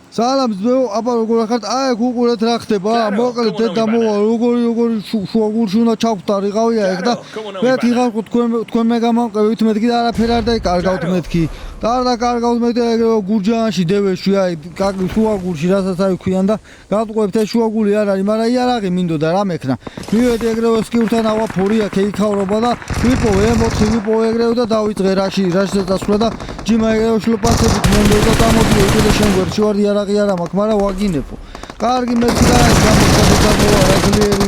სალამს აბა როგორ ხართ? აი გუგულეთ რა ხდება? მოკლედ დედა მოვა როგორი შუაგულში უნდა ჩავხტარიყავია ეგ და მეთქი ხალხო თქვენ მე გამამყევით მეთქი და არაფერ არ დაიკარგავთ მეთქი. და არ დაკარგავთ მეთქი ეგრევე გურჯაანში დევეში აი შუაგულში რასაც აი ქვიან და გავტყვევთ ეს შუაგული არ არის, მაგრამ იარაღი მინდოდა რა მექნა. მივედი ეგრევე სკიურთან ავაფორი აქ ეიქავრობა და ვიპოვე M4 ვიპოვე ეგრევე და დავიწყე რაშიც დასვლა და ჯიმა ეგრევე შლოპაცებით მომდეოდა და მოდიო იქ შენ გვერდში ვარ იარაღი არ მაქვს, მაგრამ ვაგინებო. კარგი მეთქი და გამოხდა მოვა რა ძლიერი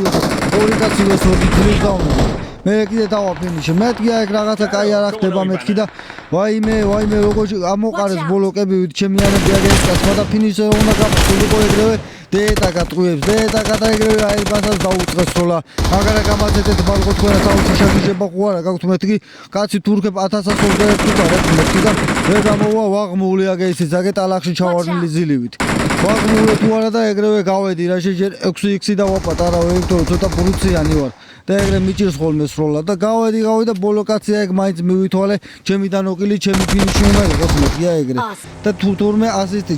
ორი კაცი ვესოდი ძლიერ დავნა. მე კიდე დავაფინიშე. მეთქი აი რაღაცა კაი არ ხდება მეთქი და ვაიმე როგორ ამოყარეს ბოლოკები ჩემი ანები აგეცკაცმა და ფინიშზე უნდა გავხდულიყო ეგრევე დეტა გატყუებს და ეგრევე აი ბასას დაუწყეს სოლა. მაგარა გამაცეთეთ ბალყო თქვენ საუთი შეგიჟება ყوارა გაქვთ მეთქი კაცი თურქებ 1000-ზე თუ გარეთ მეთქი და მე გამოვა ვაღმული აგეიცი ზაგე ტალახში ჩავარდნილი ზილივით. ვაღმული თუ არა და ეგრევე გავედი რა შეჯერ 6x დავაპატარა ვექტორი ცოტა ბურუციანი ვარ. და ეგრე მიჭირს ხოლმე სროლა და გავედი და ბოლოკაცია ეგ მაინც მივითვალე ჩემი დანოკილი ჩემი ფინიში უნდა იყოს მეთქია ეგრე და თურმე ასისტი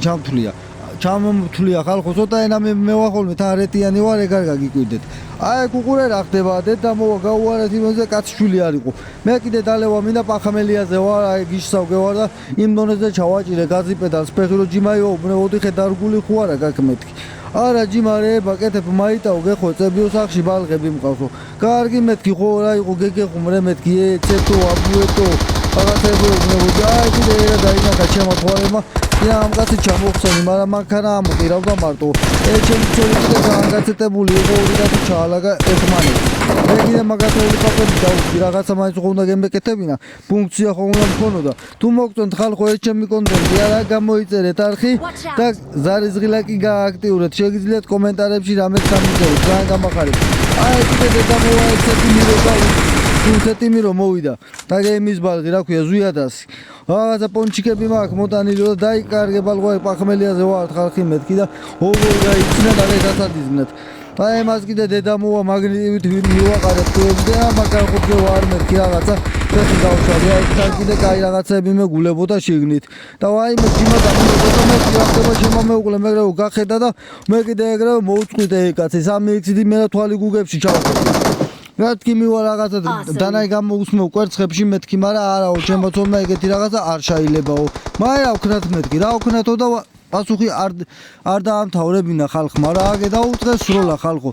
ჩამომთვლია ხალხო ცოტა ენა მე ვახოლმე თან რეტიანი ვარ ეგ არ გაგიკვირდეთ. აი გუყურე რა ხდება დედა მოვა გაუარეთ იმაზე კაცშვილი არისო. მე კიდე დალევა მინდა პახამელიაზე ვარ აი გიშსავგე ვარ და იმ დონეზე ჩავაჭირე გაზი პედალს ფეხირო ჯიმაიო ოდიხე დარგული ხო არა გაკ მეთქი. არა ჯიმარე ბაკეთებ მაიტაო გეხო წებიო სახში ბალღები მყავსო. კარგი მეთქი ხო რა იყო გეგეხუმრე მეთქი ეცეთო აბუეთო რაღაცებო აი კიდე რა დაინახა ჩემო თვალებმა და ამ კაცი ჩამოხსენი, მაგრამ მანქანა ამოყირავდა მარტო. ჩემი ცოლი კიდე გაანგაცეტებული იყო ორი კაცი ჩაალაგა ერთმანეთს. მე კიდე მაგათეული პაპები დავუხდი რაღაცა მაინც უნდა გემეკეთებინა. ფუნქცია ხო უნდა მქონოდა. თუ მოგწონთ ხალხო ეს ჩემი კონტენტი არა გამოიწერეთ არხი და ზარიზღილაკი გააქტიურეთ. შეგიძლიათ კომენტარებში რამეც გამიწეროთ, ძალიან გამახარებთ. აი კიდე დედა მოვა ეცეთი მირობა თუნცეთი მირო მოვიდა და გემის ბალღი რა ქვია ზუიადასი რაღაცა პონჩიკები მაქვს მოტანილი და დაიკარგე ბალღო პახმელიაზე ვარ ხალხი მეთქი და ოღონდ გაიცინა და გასადიზნეთ და εμას კიდე დედა მოვა მაგნიტივით მივაყარეთ თუებზე და მაგარ ხუთზე ვარ მეთქი რაღაცა ფეხი დავშალე აი თან კიდე კაი რაღაცები მეგულებოდა შიგნით და ვაიმე ჯიმა დამოუკიდე მე ხდება შემომეუკლე მე გახედა და მე კიდე ეგრევე მოუწყვიტე კაცი 3x-ი მე თვალი გუგებში ჩავხდი. მეთქი მივა რაღაცა დანაი გამოუსმევ კვერცხებში მეთქი, მაგრამ არაო ჩემო თომა ეგეთი რაღაცა არ შეიძლებაო. მაგრამ ვქნათ მეთქი, რა ვქნათო და პასუხი არ დაამთავრებინა ხალხმა რა აგე დაუწყეს სროლა ხალხო.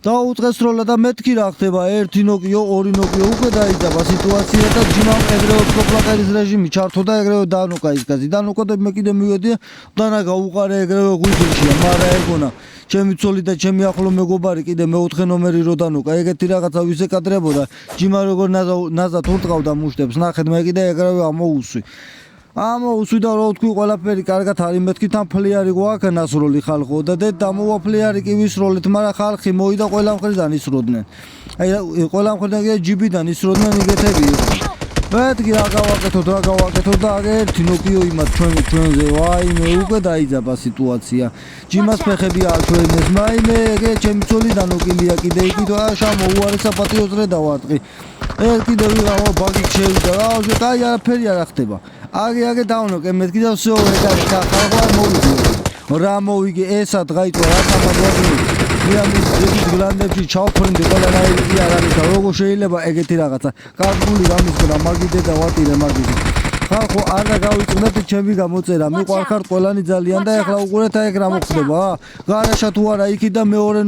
დაუწყეს სროლა და მეთქი რა ხდება 1 ნოკიო 2 ნოკიო უკვე დაიძაბა სიტუაცია და ჯიმამ ეგრევე პროპლაკარის რეჟიმი ჩართო და ეგრევე დანუკა ის კაცი. დანუკა და მე კიდე მივედი დანა გაუყარე ეგრევე ღვიძლია, მაგრამ ეგონა ჩემი ცოლი და ჩემი ახლო მეგობარი კიდე მე-4 ნომერი რო დანუკა ეგეთი რაღაცა ვისე კადრებოდა ჯიმა როგორ ნაზად ურტყავდა მუშტებს ნახეთ მე კიდე ეგრევე ამოუსვი და რო თქვი ყველაფერი კარგად არის მეთქი თან ფლიარი გვაქვს ნასროლი ხალხო და დედა მოვა ფლიარი კი ვისროლეთ მაგრამ ხალხი მოვიდა ყველა მხრიდან ისროდნენ აი ყველა მხრიდან ჯიბიდან ისროდნენ იგეთები მეთქი რა გავაკეთო და აგე 1 ნოკიო იმათ ჩვენზე ვაიმე უკვე დაიძაბა სიტუაცია ჯიმას ფეხები აჩვენეს მაიმე ეგ ჩემი ცოლი დანოკილია კიდე იქით შამო უარესა პატრიოტზე დავარტყი ეგ კიდე ვიღაო ბაგი შევიდა რა აი არაფერი არ ხდება აგე დავნოკე მეთქი და всё ეგ ხალხო არ მოვიდი რა მოვიგე ესა დღაიტო რა თამაში მის გლანდებში ჩავფრინდი ყველანაირი არ არის და როგორ შეიძლება ეგეთი რაღაცა კარგული რამის და მაგიდე და ვატირე მაგიდე ხალხო არ გავიწვნეთ ჩემი გამოწერა მიყვარხართ ყველანი ძალიან და ეხლა უყურეთ აი ეგ რა მოხდება გარეშა თუ არა იქით და მეორე